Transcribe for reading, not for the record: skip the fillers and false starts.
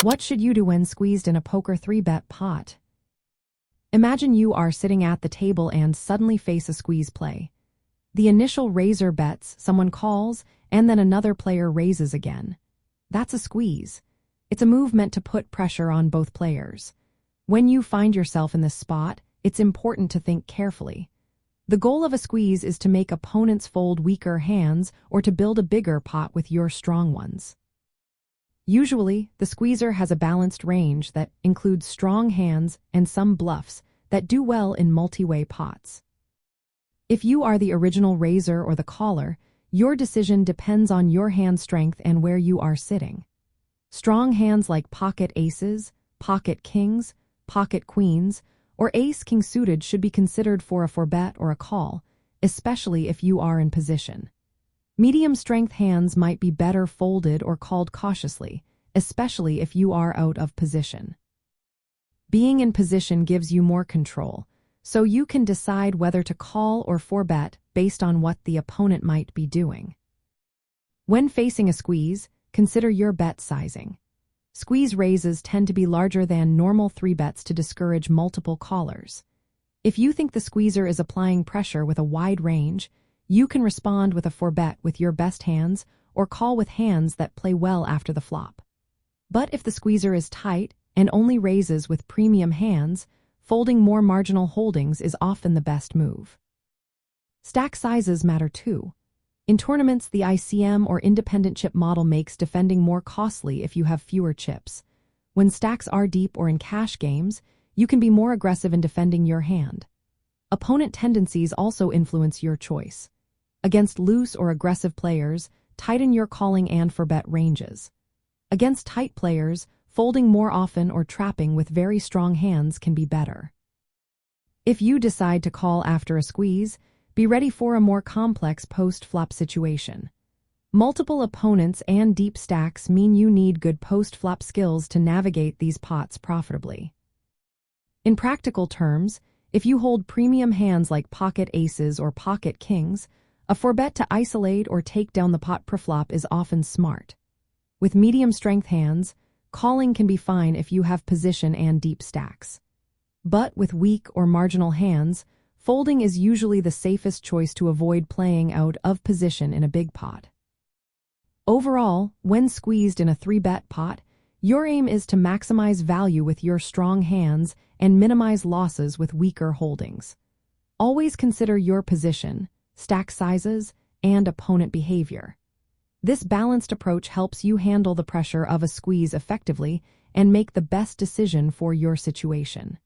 What should you do when squeezed in a poker 3-bet pot? Imagine you are sitting at the table and suddenly face a squeeze play. The initial raiser bets, someone calls, and then another player raises again. That's a squeeze. It's a move meant to put pressure on both players. When you find yourself in this spot, it's important to think carefully. The goal of a squeeze is to make opponents fold weaker hands or to build a bigger pot with your strong ones. Usually, the squeezer has a balanced range that includes strong hands and some bluffs that do well in multi-way pots. If you are the original raiser or the caller, your decision depends on your hand strength and where you are sitting. Strong hands like pocket aces, pocket kings, pocket queens, or ace-king suited should be considered for a 4-bet or a call, especially if you are in position. Medium-strength hands might be better folded or called cautiously, especially if you are out of position. Being in position gives you more control, so you can decide whether to call or 4-bet based on what the opponent might be doing. When facing a squeeze, consider your bet sizing. Squeeze raises tend to be larger than normal 3-bets to discourage multiple callers. If you think the squeezer is applying pressure with a wide range, you can respond with a 4-bet with your best hands or call with hands that play well after the flop. But if the squeezer is tight and only raises with premium hands, folding more marginal holdings is often the best move. Stack sizes matter too. In tournaments, the ICM or independent chip model makes defending more costly if you have fewer chips. When stacks are deep or in cash games, you can be more aggressive in defending your hand. Opponent tendencies also influence your choice. Against loose or aggressive players, tighten your calling and 4-bet ranges. Against tight players, folding more often or trapping with very strong hands can be better. If you decide to call after a squeeze, be ready for a more complex post-flop situation. Multiple opponents and deep stacks mean you need good post-flop skills to navigate these pots profitably. In practical terms, if you hold premium hands like pocket aces or pocket kings, a 4-bet to isolate or take down the pot preflop is often smart. With medium-strength hands, calling can be fine if you have position and deep stacks. But with weak or marginal hands, folding is usually the safest choice to avoid playing out of position in a big pot. Overall, when squeezed in a 3-bet pot, your aim is to maximize value with your strong hands and minimize losses with weaker holdings. Always consider your position, stack sizes, and opponent behavior. This balanced approach helps you handle the pressure of a squeeze effectively and make the best decision for your situation.